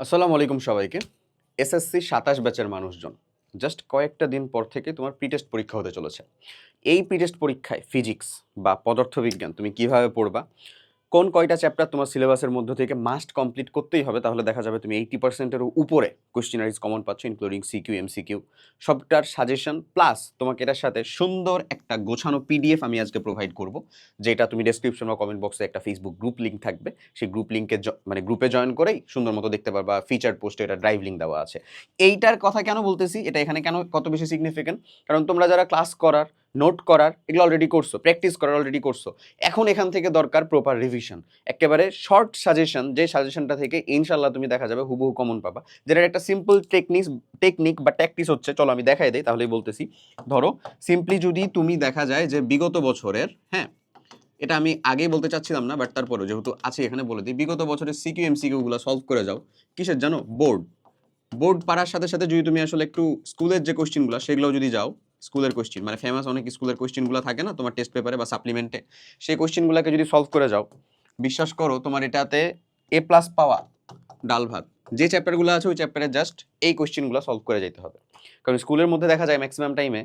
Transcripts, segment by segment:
আসসালামু আলাইকুম সবাইকে। এসএসসি ২৭ ব্যাচের মানুষজন। জাস্ট কয়েকটা দিন পর থেকে তোমার প্রি-টেস্ট পরীক্ষা হতে চলেছে। এই প্রি-টেস্ট পরীক্ষায় ফিজিক্স বা পদার্থবিজ্ঞান তুমি কিভাবে পড়বা? কোন কয়টা চ্যাপ্টার তোমার সিলেবাসের মধ্য থেকে মাস্ট কমপ্লিট করতেই হবে, তাহলে দেখা যাবে তুমি 80% এরও উপরে কোয়েশ্চেনারিজ কমন পাচ্ছ, ইনক্লুডিং সিকিউ, এমসিকিউ সবটার সাজেশন প্লাস তোমাকে এটার সাথে সুন্দর একটা গোছানো পিডিএফ আমি আজকে প্রোভাইড করব, যেটা তুমি ডেসক্রিপশন বা কমেন্ট বক্সে একটা ফেসবুক গ্রুপ লিংক থাকবে। সেই গ্রুপ লিংকে মানে গ্রুপে জয়েন করেই সুন্দর মতো দেখতে পারবা। ফিচার পোস্টে এটা ড্রাইভ লিংক দেওয়া আছে। এইটার কথা কেন বলতেছি, এটা এখানে কেন কত বেশি সিগনিফিকেন্ট, কারণ তোমরা যারা ক্লাস করার, নোট করার এগুলো অলরেডি করছো, প্র্যাকটিস করার অলরেডি করছো। এখন এখান থেকে দরকার প্রপার রিভিশন। একেবারে শর্ট সাজেশন, যে সাজেশনটা থেকে ইনশাল্লাহ তুমি দেখা যাবে হুবহু কমন পাবা, যেটার একটা সিম্পল টেকনিক বা ট্যাকটিস হচ্ছে, চলো আমি দেখাই দিই তাহলেই বলতেছি। ধরো সিম্পলি যদি তুমি দেখা যায় যে বিগত বছরের, হ্যাঁ এটা আমি আগেই বলতে চাচ্ছিলাম না, বাট তারপরেও যেহেতু আছে এখানে বলে দিই, বিগত বছরের সিকিউ এমসিকিউ গুলো সলভ করে যাও। কিসের জানো? বোর্ড পাড়ার সাথে সাথে যদি তুমি আসলে একটু স্কুলের যে কোশ্চেনগুলো সেগুলো যদি যাও, স্কুলের কোশ্চেন মানে ফেমাস অনেক স্কুলের কোশ্চেনগুলো থাকে না তোমার টেস্ট পেপারে বা সাপ্লিমেন্টে, সেই কোশ্চেনগুলোকে যদি সলভ করে যাও, বিশ্বাস করো তোমার এটাতে এ প্লাস পাওয়া ডাল ভাত। যে চ্যাপ্টারগুলো আছে ওই চ্যাপ্টারে জাস্ট এই কোশ্চেনগুলো সলভ করে যেতে হবে, কারণ স্কুলের মধ্যে দেখা যায় ম্যাক্সিমাম টাইমে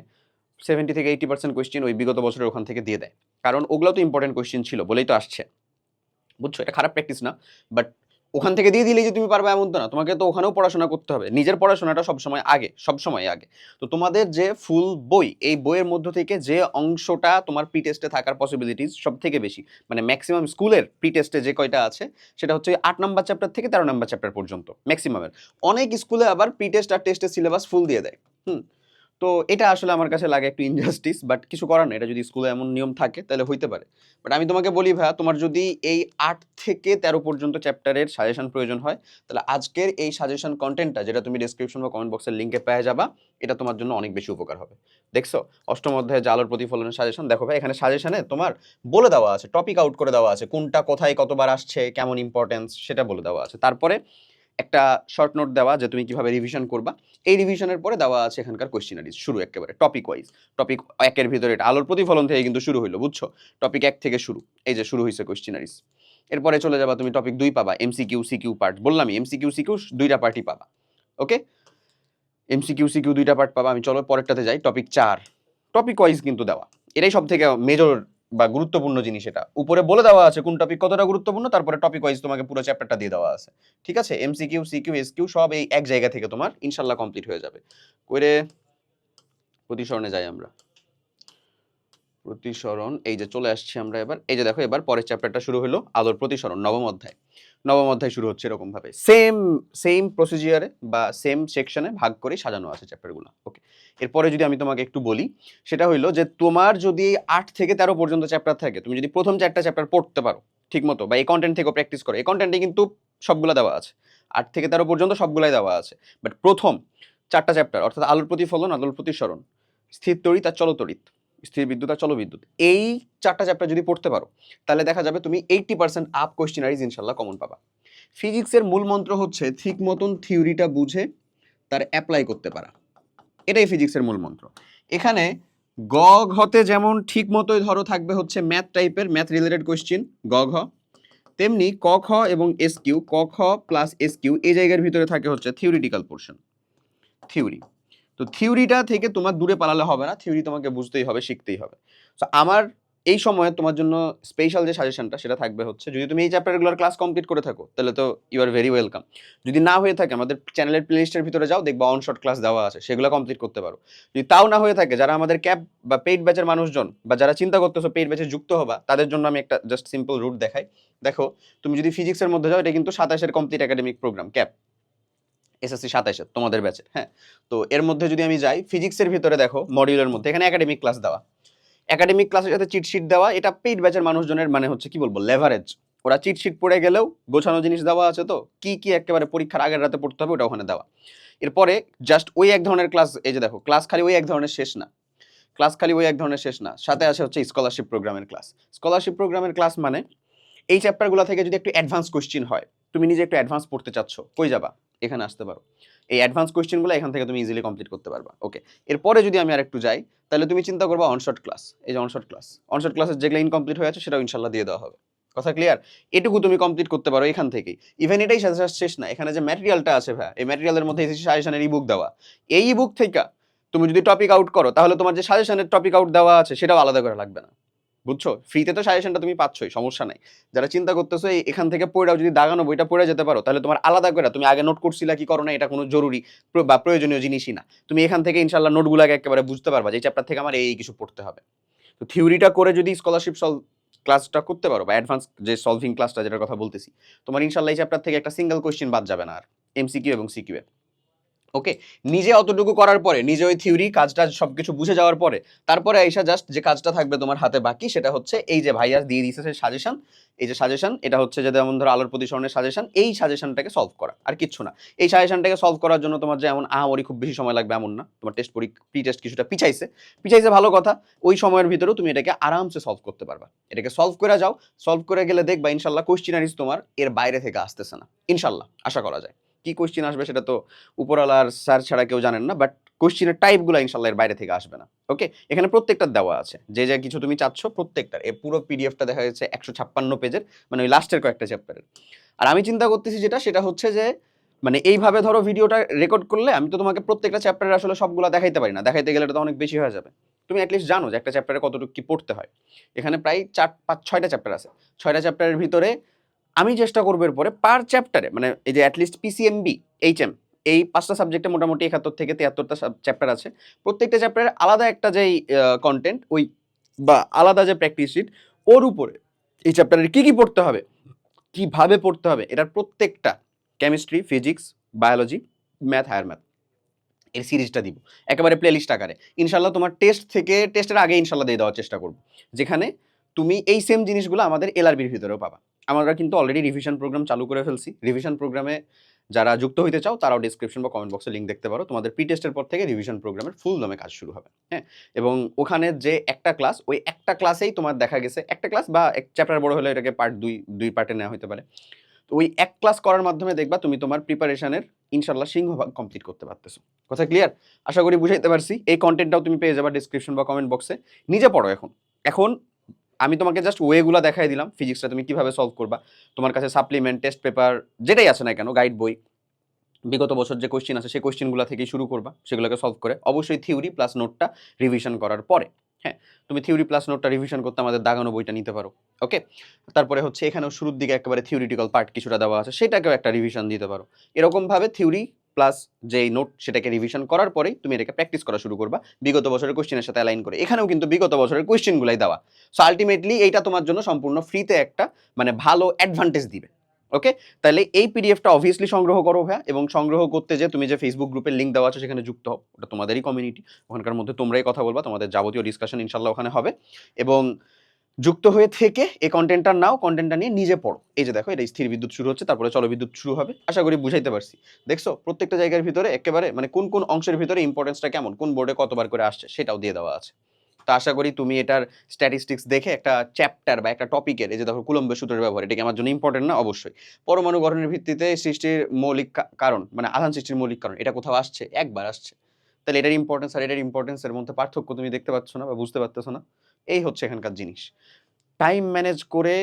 70 থেকে 80% কোশ্চেন ওই বিগত বছরের ওখান থেকে দিয়ে দেয়, কারণ ওগুলো তো ইম্পর্টেন্ট কোশ্চেন ছিল বলেই তো আসছে। বুঝছো, এটা খারাপ প্র্যাকটিস না, বাট ওখান থেকে দিয়ে দিলেই যে তুমি পারবে এমন তো না, তোমাকে তো ওখানেও পড়াশোনা করতে হবে। নিজের পড়াশোনাটা সবসময় আগে। তো তোমাদের যে ফুল বই, এই বইয়ের মধ্য থেকে যে অংশটা তোমার প্রি টেস্টে থাকার পসিবিলিটিস সব থেকে বেশি, মানে ম্যাক্সিমাম স্কুলের প্রি টেস্টে যে কয়টা আছে সেটা হচ্ছে 8 নাম্বার চ্যাপ্টার থেকে 13 নাম্বার চ্যাপ্টার পর্যন্ত ম্যাক্সিমামের। অনেক স্কুলে আবার প্রি টেস্ট আর টেস্টের সিলেবাস ফুল দিয়ে দেয়। তো এটা আসলে আমার কাছে লাগে একটু ইনজাস্টিস, বাট কিছু করার নেই, এটা যদি স্কুলে এমন নিয়ম থাকে তাহলে হইতে পারে। বাট আমি তোমাকে বলি ভাইয়া, তোমার যদি এই 8 থেকে 13 পর্যন্ত চ্যাপ্টারের সাজেশন প্রয়োজন হয়, তাহলে আজকের এই সাজেশন কন্টেন্টটা যেটা তুমি ডেসক্রিপশন বা কমেন্ট বক্সের লিঙ্কে পেয়ে যাবা, এটা তোমার জন্য অনেক বেশি উপকার হবে। দেখছো অষ্টম অধ্যায়ে যে আলোর প্রতিফলনের সাজেশন, দেখো ভাই এখানে সাজেশনে তোমার বলে দেওয়া আছে, টপিক আউট করে দেওয়া আছে, কোনটা কোথায় কতবার আসছে, কেমন ইম্পর্টেন্স সেটা বলে দেওয়া আছে। তারপরে একটা শর্ট নোট দেওয়া যে তুমি কিভাবে রিভিশন করবা। এই রিভিশনের পরে দেওয়া আছে এখানকার কোশ্চেনারিজ শুরু একেবারে টপিক ওয়াইজ। টপিক 1-এর ভিতরে এটা আলোর প্রতিফলন থেকে কিন্তু শুরু হইলো, বুঝছো? টপিক 1 থেকে শুরু, এই যে শুরু হইছে কোশ্চেনারিজ। এরপরে চলে যাবা তুমি টপিক 2 পাবা, এমসিকিউ সিকিউ পার্ট। বললামই এমসিকিউ সিকিউ দুইটা পার্টই পাবা। ওকে, এমসিকিউ সিকিউ দুইটা পার্ট পাবা। আমি চলো পরেরটাতে যাই, টপিক 4। টপিক ওয়াইজ কিন্তু দেওয়া, এটাই সব থেকে মেজর বা গুরুত্বপূর্ণ জিনিস। এটা উপরে বলে দেওয়া আছে কোন টপিক কতটা গুরুত্বপূর্ণ, তারপরে টপিক ওয়াইজ তোমাকে পুরো চ্যাপ্টারটা দিয়ে দেওয়া আছে। ঠিক আছে, এমসিকিউ সিকিউ এসকিউ সব এই এক জায়গা থেকে তোমার ইনশাল্লাহ কমপ্লিট হয়ে যাবে। কইরে প্রতিসরণে যাই আমরা। প্রতিসরণ, এই যে চলে আসছি আমরা এবার। এই যে দেখো এবার পরের চ্যাপ্টারটা শুরু হলো, আলোর প্রতিসরণ, নবম অধ্যায় শুরু হচ্ছে এরকম ভাবে সেম প্রসিজিয়ারে বা সেম সেকশনে ভাগ করে সাজানো আছে চ্যাপ্টারগুলো। ওকে, এরপরে যদি আমি তোমাকে একটু বলি, সেটা হইলো যে তোমার যদি 8 থেকে 13 পর্যন্ত চ্যাপ্টার থাকে, তুমি যদি প্রথম 4টা চ্যাপ্টার পড়তে পারো ঠিক মতো, বা এই কন্টেন্ট থেকেও প্র্যাকটিস করো, এই কন্টেন্টে কিন্তু সবগুলো দেওয়া আছে, 8 থেকে 13 পর্যন্ত সবগুলাই দেওয়া আছে। বাট প্রথম 4টা চ্যাপ্টার অর্থাৎ আলোর প্রতিফলন, আলোর প্রতিসরণ, স্থির তড়িৎ আর চলতড়িৎ, স্থির বিদ্যুৎ আর চলবিদ্যুৎ, এই 4টা চ্যাপ্টার যদি পড়তে পারো, তাহলে দেখা যাবে তুমি 80% আপ কোয়েশ্চেনারিজ ইনশাল্লাহ কমন পাবা। ফিজিক্সের মূল মন্ত্র হচ্ছে ঠিক মতন থিওরিটা বুঝে তার অ্যাপ্লাই করতে পারা, এটাই ফিজিক্সের মূল মন্ত্র। এখানে গ ঘতে যেমন ঠিক মতোই ধরো থাকবে হচ্ছে ম্যাথ টাইপের, ম্যাথ রিলেটেড কোয়েশ্চেন গ ঘ, তেমনি ক খ এবং এস কিউ, ক খ প্লাস এস কিউ এই জায়গার ভিতরে থাকে হচ্ছে থিওরিটিক্যাল পোর্শন, থিওরি। তো থিওরিটা থেকে তোমার দূরে পালালে হবে না, থিওরি তোমাকে বুঝতেই হবে, শিখতেই হবে। সো আমার এই সময়ে তোমার জন্য স্পেশাল যে সাজেশনটা সেটা থাকবে হচ্ছে, যদি তুমি এই চ্যাপ্টারগুলোর ক্লাস কমপ্লিট করে থাকো তাহলে তো ইউ আর ভেরি ওয়েলকাম। যদি না হয়ে থাকে আমাদের চ্যানেলের প্লেলিস্টের ভিতরে যাও, দেখবা অনশর্ট ক্লাস দেওয়া আছে, সেগুলো কমপ্লিট করতে পারো। যদি তাও না হয়ে থাকে, যারা আমাদের ক্যাপ বা পেইড ব্যাচের মানুষজন বা যারা চিন্তা করতেছো পেইড ব্যাচে যুক্ত হবা, তাদের জন্য আমি একটা জাস্ট সিম্পল রুট দেখাই। দেখো তুমি যদি ফিজিক্সের মধ্যে যাও, এটা কিন্তু 27-এর কমপ্লিট একাডেমিক প্রোগ্রাম ক্যাপ, এসএসসি 27-এর তোমাদের ব্যাচের। হ্যাঁ, তো এর মধ্যে যদি আমি যাই ফিজিক্সের ভিতরে, দেখো মডিউলের মধ্যে এখানে একাডেমিক ক্লাস দেওয়া, একাডেমিক ক্লাসের সাথে চিটশিট দেওয়া। এটা পেইড ব্যাচের মানুষজনের মানে হচ্ছে কি বলবো, লেভারেজ। ওরা চিটশিট পড়ে গেলেও গোছানো জিনিস দেওয়া আছে, তো কি কি একেবারে পরীক্ষার আগের রাতে পড়তে হবে ওটা ওখানে দেওয়া। এরপরে জাস্ট ওই এক ধরনের ক্লাস, এই যে দেখো ক্লাস খালি ওই এক ধরনের শেষ না, সাথে আছে হচ্ছে স্কলারশিপ প্রোগ্রামের ক্লাস। স্কলারশিপ প্রোগ্রামের ক্লাস মানে এই চ্যাপ্টারগুলো থেকে যদি একটু অ্যাডভান্স কোশ্চেন হয়, তুমি নিজে একটু অ্যাডভান্স পড়তে চাচ্ছ, কই যাবা? এখানে আসতে পারো। এই অ্যাডভান্স কোশ্চেনগুলো এখান থেকে তুমি ইজিলি কমপ্লিট করতে পারবা। ওকে, এরপরে যদি আমি আরেকটু যাই, তাহলে তুমি চিন্তা করবা অনশর্ট ক্লাস। এই যে অনশর্ট ক্লাসের যেগুলো ইনকমপ্লিট হয়ে আছে সেটাও ইনশাল্লাহ দিয়ে দেওয়া হবে। কথা ক্লিয়ার? এটুকু তুমি কমপ্লিট করতে পারো এখান থেকেই। ইভেন এটাই শেষ না, এখানে যে ম্যাটেরিয়ালটা আছে ভাই, এই ম্যাটেরিয়ালের মধ্যে সাজেশনের ইবুক দেওয়া, এই ইবুক থেকে তুমি যদি টপিক আউট করো তাহলে তোমার যে সাজেশনের টপিক আউট দেওয়া আছে সেটাও আলাদা করে লাগবে না, বুঝছো? ফ্রিতে তো সাজেশনটা তুমি পাচ্ছই, সমস্যা নাই। যারা চিন্তা করতেছো এখান থেকে পড়াও, যদি দাগানো বইটা পড়ে যেতে পারো তাহলে তোমার আলাদা করে তুমি আগে নোট করছিলা কি করো না এটা কোনো জরুরি বা প্রয়োজনীয় জিনিসই না। তুমি এখান থেকে ইনশাল্লাহ নোটগুলোকে একেবারে বুঝতে পারবা যে এই চ্যাপ্টার থেকে আমার এই কিছু পড়তে হবে। তো থিওরিটা করে যদি স্কলারশিপ ক্লাসটা করতে পারো বা অ্যাডভান্স যে সলভিং ক্লাসটা যেটার কথা বলতেছি, তোমার ইনশাল্লাহ এই চ্যাপ্টার থেকে একটা সিঙ্গেল কোয়েশ্চেন বাদ যাবে না আর, এমসিকিউ এবং সিকিউ এ। ওকে, নিজে অতটুকু করার পরে, নিজে ওই থিওরি কাজটা সবকিছু বুঝে যাওয়ার পরে, তারপরে আইসা জাস্ট যে কাজটা থাকবে তোমার হাতে বাকি, সেটা হচ্ছে এই যে ভাইয়া দিয়ে দিয়েছে সাজেশন, এই যে সাজেশন, এটা হচ্ছে যে যেমন ধরো আলোর প্রতিসরণের সাজেশন, এই সাজেশনটাকে সলভ করা, আর কিচ্ছু না। এই সাজেশনটাকে সলভ করার জন্য তোমার যে এমন আহামরি খুব বেশি সময় লাগবে এমন না, তোমার প্রি টেস্ট কিছুটা পিছাইছে ভালো কথা, ওই সময়ের ভিতরেও তুমি এটাকে আরামসে সলভ করতে পারবা। এটাকে সলভ করে যাও, সলভ করে গেলে দেখবা ইনশাল্লাহ কোশ্চিনারিজ তোমার এর বাইরে থেকে আসতেছে না, ইনশাল্লাহ আশা করা যায়। কি কোশ্চিন আসবে সেটা তো উপরওয়ালার স্যার ছাড়া কেউ জানেন না, বাট কোশ্চিনের টাইপগুলো ইনশাল্লাহ এর বাইরে থেকে আসবে না। ওকে, এখানে প্রত্যেকটা দেওয়া আছে, যে যে কিছু তুমি চাচ্ছ প্রত্যেকটার, এই পুরো পিডিএফটা দেখা যাচ্ছে 156 পেজের, মানে ওই লাস্টের কয়েকটা চ্যাপ্টারের। আর আমি চিন্তা করতেছি সেটা হচ্ছে যে মানে এইভাবে ধরো ভিডিওটা রেকর্ড করলে আমি তো তোমাকে প্রত্যেকটা চ্যাপ্টারের আসলে সবগুলো দেখাইতে পারি না, দেখাইতে গেলে এটা তো অনেক বেশি হয়ে যাবে। তুমি অ্যাটলিস্ট জানো যে একটা চ্যাপ্টারে কতটুকু কি পড়তে হয়। এখানে প্রায় 4-5-6টা চ্যাপ্টার আছে, 6টা চ্যাপ্টারের ভিতরে আমি চেষ্টা করবো এরপরে পার চ্যাপ্টারে, মানে এই যে অ্যাটলিস্ট পিসিএমবি, এইচএম, এই 5টা সাবজেক্টে মোটামুটি 71 থেকে 73টা চ্যাপ্টার আছে, প্রত্যেকটা চ্যাপ্টারের আলাদা একটা যেই কন্টেন্ট ওই বা আলাদা যে প্র্যাকটিস শিট, ওর উপরে এই চ্যাপ্টারের কি কি পড়তে হবে, কিভাবে পড়তে হবে, এটার প্রত্যেকটা chemistry, physics, biology, math, higher math, এর সিরিজটা দিব একেবারে প্লেলিস্ট আকারে। ইনশাল্লাহ তোমার টেস্টের আগে ইনশাল্লাহ দিয়ে দেওয়ার চেষ্টা করবো, যেখানে তুমি এই সেম জিনিসগুলো আমাদের এলআরবির ভিতরেও পাবা। আমরা কিন্তু অলরেডি রিভিশন প্রোগ্রাম চালু করে ফেলছি। রিভিশন প্রোগ্রামে যারা যুক্ত হইতে চাও তারাও ডিসক্রিপশন বা কমেন্ট বক্সে লিঙ্ক দেখতে পারো। তোমাদের প্রি টেস্টের পর থেকে রিভিশন প্রোগ্রামের ফুল দমে কাজ শুরু হবে, হ্যাঁ। এবং ওখানে যে একটা ক্লাস, ওই একটা ক্লাসেই তোমার দেখা গেছে একটা ক্লাস বা এক চ্যাপ্টার বড় হলে এটাকে পার্ট দুই পার্টে নেওয়া হতে পারে। তো ওই এক ক্লাস করার মাধ্যমে দেখবা তুমি তোমার প্রিপারেশনের ইনশাল্লাহ সিংহভাগ কমপ্লিট করতে পারতেছো। কথা ক্লিয়ার? আশা করি বুঝাইতে পারছি। এই কন্টেন্টটাও তুমি পেয়ে যাবা ডিসক্রিপশন বা কমেন্ট বক্সে। নিজে পড়ো এখন আমি তোমাকে জাস্ট ওয়েগুলো দেখাই দিলাম, ফিজিক্সটা তুমি কিভাবে সলভ করবা। তোমার কাছে সাপ্লিমেন্ট, টেস্ট পেপার যেটাই আছে না কেন, গাইড বই, বিগত বছর যে কোশ্চেন আছে সেই কোশ্চেনগুলো থেকেই শুরু করবা, সেগুলোকে সলভ করে অবশ্যই থিওরি প্লাস নোটটা রিভিশন করার পরে। হ্যাঁ, তুমি থিওরি প্লাস নোটটা রিভিশন করতে আমাদের দাগানো বইটা নিতে পারো। ওকে, তারপরে হচ্ছে এখানেও শুরুর দিকে একেবারে থিওরিটিক্যাল পার্ট কিছুটা দেওয়া আছে, সেটাকেও একটা রিভিশন দিতে পারো। এরকমভাবে থিওরি প্লাস যেই নোট সেটাকে রিভিশন করার পরেই তুমি এটাকে প্র্যাকটিস করা শুরু করবা বিগত বছরের কোশ্চেনের সাথে অ্যালাইন করে। এখানেও কিন্তু বিগত বছরের কোশ্চেনগুলাই দেওয়া। সো আলটিমেটলি এইটা তোমার জন্য সম্পূর্ণ ফ্রিতে একটা মানে ভালো অ্যাডভান্টেজ দিবে। ওকে, তাহলে এই পিডিএফটা অবভিয়াসলি সংগ্রহ করো ভাইয়া, এবং সংগ্রহ করতে যে তুমি যে ফেসবুক গ্রুপের লিঙ্ক দেওয়া আছে সেখানে যুক্ত হও, ওটা তোমাদেরই কমিউনিটি, ওখানকার মধ্যে তোমরাই কথা বলবা, তোমাদের যাবতীয় ডিসকাশন ইনশাল্লাহ ওখানে হবে। এবং যুক্ত হয়ে থেকে এই কন্টেন্টটা নাও, কন্টেন্টটা নিয়ে নিজে পড়ো। এই যে দেখো, এটা স্থির বিদ্যুৎ শুরু হচ্ছে, তারপরে জলবিদ্যুৎ শুরু হবে। আশা করি বুঝাইতে পারছি। দেখছো প্রত্যেকটা জায়গার ভিতরে একেবারে মানে কোন কোন অংশের ভিতরে ইম্পর্টেন্সটা কেমন, কোন বোর্ডে কতবার করে আসছে সেটাও দিয়ে দেওয়া আছে। তো আশা করি তুমি এটার স্ট্যাটিস্টিক্স দেখে একটা চ্যাপ্টার বা একটা টপিকের, এই যে দেখো কুলম্বের সূত্রের ব্যবহার, এটা কি আমার জন্য ইম্পর্টেন্ট না? অবশ্যই। পরমাণু গঠনের ভিত্তিতে সৃষ্টির মৌলিক কারণ, মানে আধান সৃষ্টির মৌলিক কারণ, এটা কোথাও আসছে? একবার আসছে। তাহলে এটার ইম্পর্টেন্স আর এটার ইম্পর্টেন্সের মধ্যে পার্থক্য তুমি দেখতে পাচ্ছ না বা বুঝতে পারতেছো না? এই হচ্ছে এখানকার জিনিস। টাইম ম্যানেজ করে,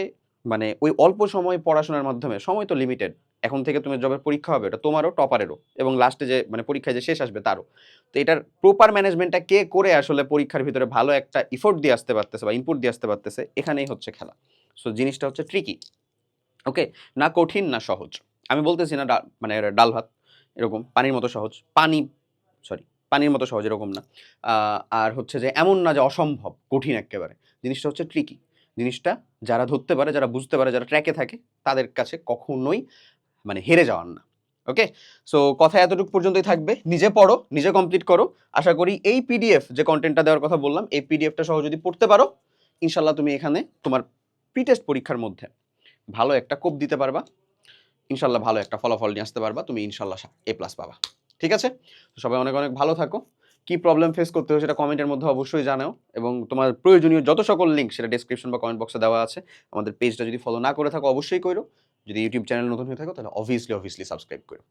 মানে ওই অল্প সময় পড়াশোনার মাধ্যমে, সময় তো লিমিটেড, এখন থেকে তুমি জবের পরীক্ষা হবে, এটা তোমারও টপারেরও, এবং লাস্টে যে মানে পরীক্ষায় যে শেষ আসবে তারও। তো এটার প্রপার ম্যানেজমেন্টটা কে করে আসলে পরীক্ষার ভিতরে ভালো একটা ইফোর্ট দিয়ে আসতে পারতেছে বা ইনপুট দিয়ে আসতে পারতেছে, এখানেই হচ্ছে খেলা। সো জিনিসটা হচ্ছে ট্রিকি। ওকে, না কঠিন না সহজ। আমি বলতেছি না মানে ডাল ভাত এরকম পানির মতো সহজ, পানির মতো সহজ এরকম না। আর হচ্ছে যে এমন না যে অসম্ভব কঠিন একেবারে। জিনিসটা হচ্ছে ট্রিকি। জিনিসটা যারা ধরতে পারে, যারা বুঝতে পারে, যারা ট্র্যাকে থাকে, তাদের কাছে কখনোই মানে হেরে যাওয়ার না। ওকে, সো কথা এতটুকু পর্যন্তই থাকবে। নিজে পড়ো, নিজে কমপ্লিট করো। আশা করি এই পিডিএফ যে কন্টেন্টটা দেওয়ার কথা বললাম, এই পিডিএফটা সহ যদি পড়তে পারো, ইনশাল্লাহ তুমি এখানে তোমার প্রি টেস্ট পরীক্ষার মধ্যে ভালো একটা কোপ দিতে পারবা, ইনশাল্লাহ ভালো একটা ফলাফল নিয়ে আসতে পারবা, তুমি ইনশাল্লাহ A+ পাবা। ঠিক আছে? তো সবাই অনেক অনেক ভালো থাকো। কি প্রবলেম ফেস করতে হয় সেটা কমেন্টের মধ্যে অবশ্যই জানাও, এবং তোমার প্রয়োজনীয় যত সকল লিঙ্ক সেটা ডেসক্রিপশন বা কমেন্ট বক্সে দেওয়া আছে। আমাদের পেজটা যদি ফলো না করে থাকো অবশ্যই করো। যদি ইউটিউব চ্যানেল নতুন হয়ে থাকো তাহলে অবভিয়াসলি সাবস্ক্রাইব করো।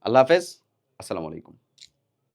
আল্লাহ হাফেজ, আসসালামু আলাইকুম।